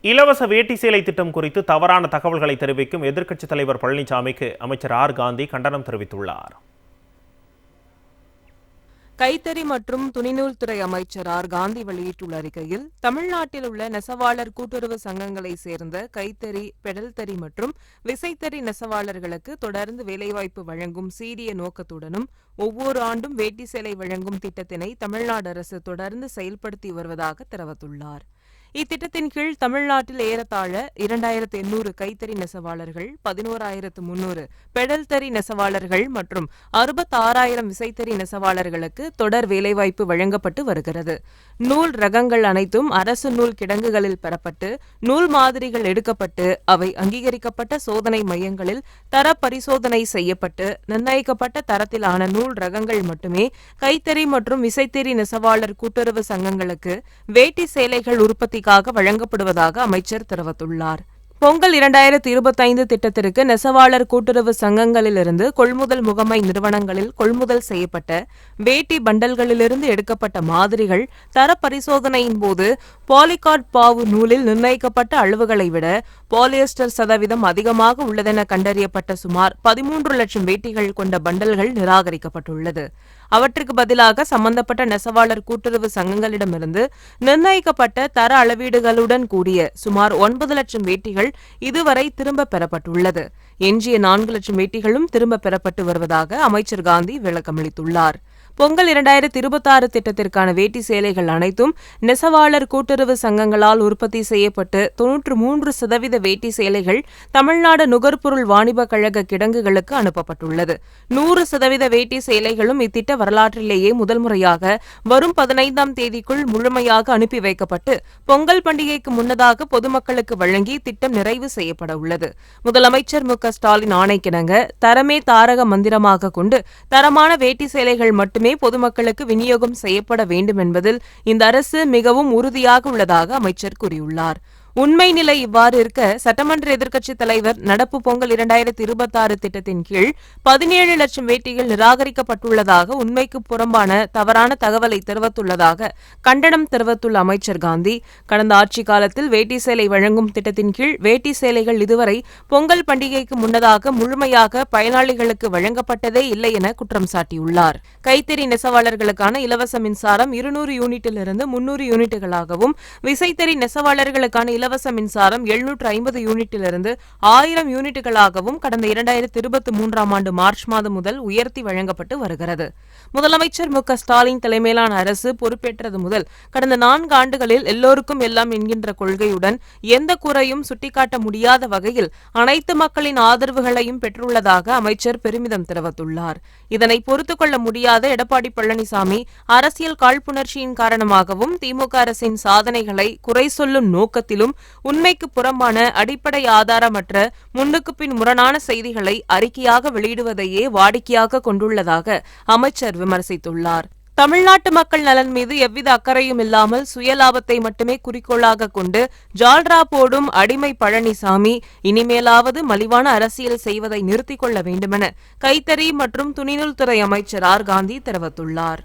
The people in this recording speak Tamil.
இலவச வேட்டி சேலை திட்டம் குறித்து தவறான தகவல்களை தெரிவிக்கும் எதிர்க்கட்சித் தலைவர் பழனிசாமிக்கு அமைச்சர் ஆர் காந்தி கண்டனம் தெரிவித்துள்ளார். கைத்தறி மற்றும் துணிநூல் துறை அமைச்சர் ஆர் காந்தி வெளியிட்டுள்ள அறிக்கையில், தமிழ்நாட்டில் உள்ள நெசவாளர் கூட்டுறவு சங்கங்களை சேர்ந்த கைத்தறி, பெடல்தறி மற்றும் விசைத்தறி நெசவாளர்களுக்கு தொடர்ந்து வேலைவாய்ப்பு வழங்கும் சீரிய நோக்கத்துடனும் ஒவ்வொரு ஆண்டும் வேட்டி சேலை வழங்கும் திட்டத்தினை தமிழ்நாடு அரசு தொடர்ந்து செயல்படுத்தி வருவதாக தெரிவித்துள்ளார். இத்திட்டத்தின் கீழ் தமிழ்நாட்டில் ஏறத்தாழ 2800 கைத்தறி நெசவாளர்கள், 11300 பெடல்தறி நெசவாளர்கள் மற்றும் 66000 விசைத்தறி நெசவாளர்களுக்கு தொடர் வேலைவாய்ப்பு வழங்கப்பட்டு வருகிறது. நூல் ரகங்கள் அனைத்தும் அரசு நூல் கிடங்குகளில் பெறப்பட்டு நூல் மாதிரிகள் எடுக்கப்பட்டு அவை அங்கீகரிக்கப்பட்ட சோதனை மையங்களில் தர பரிசோதனை செய்யப்பட்டு நிர்ணயிக்கப்பட்ட தரத்திலான நூல் ரகங்கள் மட்டுமே கைத்தறி மற்றும் விசைத்தறி நெசவாளர் கூட்டுறவு சங்கங்களுக்கு வேட்டி சேலைகள் உற்பத்தி வழங்கப்படுவதாக அமைச்சர் தெரிவித்துள்ளார். பொங்கல் 2025 திட்டத்திற்கு நெசவாளர் கூட்டுறவு சங்கங்களிலிருந்து கொள்முதல் முகமை நிறுவனங்களில் கொள்முதல் செய்யப்பட்ட வேட்டி பண்டல்களிலிருந்து எடுக்கப்பட்ட மாதிரிகள் தர பரிசோதனையின் போது பாலிகார்ட் பாவு நூலில் நிர்ணயிக்கப்பட்ட அளவுகளை விட பாலியஸ்டர் சதவீதம் அதிகமாக உள்ளதென கண்டறியப்பட்ட சுமார் 13 லட்சம் வேட்டிகள் கொண்ட பண்டல்கள் நிராகரிக்கப்பட்டுள்ளது. அவற்றுக்கு பதிலாக சம்பந்தப்பட்ட நெசவாளர் கூட்டுறவு சங்கங்களிடமிருந்து நிர்ணயிக்கப்பட்ட தர அளவீடுகளுடன் கூடிய சுமார் 9 லட்சம் வேட்டிகள் இதுவரை திரும்ப பெறப்பட்டுள்ளது. எஞ்சிய 4 லட்சம் வேட்டிகளும் திரும்ப பெறப்பட்டு வருவதாக அமைச்சர் காந்தி விளக்கமளித்துள்ளார். பொங்கல் 2026 திட்டத்திற்கான வேட்டி சேலைகள் அனைத்தும் நெசவாளர் கூட்டுறவு சங்கங்களால் உற்பத்தி செய்யப்பட்டு 93% வேட்டி சேலைகள் தமிழ்நாடு நுகர்பொருள் வாணிப கழக கிடங்குகளுக்கு அனுப்பப்பட்டுள்ளது. 100% வேட்டி சேலைகளும் இத்திட்ட வரலாற்றிலேயே முதல் முறையாக வரும் 15ஆம் தேதிக்குள் முழுமையாக அனுப்பி வைக்கப்பட்டு பொங்கல் பண்டிகைக்கு முன்னதாக பொதுமக்களுக்கு வழங்கி திட்டம் நிறைவு செய்யப்பட உள்ளது. முதலமைச்சர் மு க ஸ்டாலின் ஆணைக்கிணங்க தரமே தாரக மந்திரமாக கொண்டு தரமான வேட்டி சேலைகள் மட்டுமே பொதுமக்களுக்கு விநியோகம் செய்யப்பட வேண்டும் என்பதில் இந்த அரசு மிகவும் உறுதியாக உள்ளதாக அமைச்சர் கூறியுள்ளார். உண்மை நிலை இவ்வாறு இருக்க, சட்டமன்ற எதிர்க்கட்சித் தலைவர் நடப்பு பொங்கல் 2026 திட்டத்தின் கீழ் 17 லட்சம் வேட்டிகள் நிராகரிக்கப்பட்டுள்ளதாக உண்மைக்கு புறம்பான தவறான தகவலை தெரிவித்துள்ளதாக கண்டனம் தெரிவித்துள்ள அமைச்சர் காந்தி, கடந்த ஆட்சி காலத்தில் வேட்டி சேலை வழங்கும் திட்டத்தின் கீழ் வேட்டி சேலைகள் இதுவரை பொங்கல் பண்டிகைக்கு முன்னதாக முழுமையாக பயனாளிகளுக்கு வழங்கப்பட்டதே இல்லை என குற்றம் சாட்டியுள்ளார். கைத்தறி நெசவாளர்களுக்கான இலவச மின்சாரம் 200 யூனிட்டிலிருந்து 300 யூனிட்டுகளாகவும், விசைத்தறி நெசவாளர்களுக்கான இலவச மின்சாரம் 750 யூனிட்டிலிருந்து 1000 யூனிட்டுகளாகவும் கடந்த 2023ஆம் ஆண்டு மார்ச் மாதம் முதல் உயர்த்தி வழங்கப்பட்டு வருகிறது. முதலமைச்சர் மு க ஸ்டாலின் தலைமையிலான அரசு பொறுப்பேற்றது முதல் கடந்த 4 ஆண்டுகளில் எல்லோருக்கும் எல்லாம் என்கின்ற கொள்கையுடன் எந்த குறையும் சுட்டிக்காட்ட முடியாத வகையில் அனைத்து மக்களின் ஆதரவுகளையும் பெற்றுள்ளதாக அமைச்சர் பெருமிதம் தெரிவித்துள்ளார். இதனை பொறுத்துக் கொள்ள முடியாத எடப்பாடி பழனிசாமி அரசியல் காழ்ப்புணர்ச்சியின் காரணமாகவும் திமுக அரசின் சாதனைகளை குறை சொல்லும் நோக்கத்திலும் உண்மைக்கு புறம்பான அடிப்படை ஆதாரமற்ற முன்னுக்கு பின் முரணான செய்திகளை அறிக்கையாக வெளியிடுவதையே வாடிக்கையாக கொண்டுள்ளதாக அமைச்சர் விமர்சித்துள்ளார். தமிழ்நாட்டு மக்கள் நலன் மீது எவ்வித அக்கறையும் இல்லாமல் சுயலாபத்தை மட்டுமே குறிக்கோளாக கொண்டு ஜால்ரா போடும் அடிமை பழனிசாமி இனிமேலாவது மலிவான அரசியல் செய்வதை நிறுத்திக் கொள்ள வேண்டுமென கைத்தறி மற்றும் துணிநூல் துறை அமைச்சர் ஆர் காந்தி தெரிவித்துள்ளார்.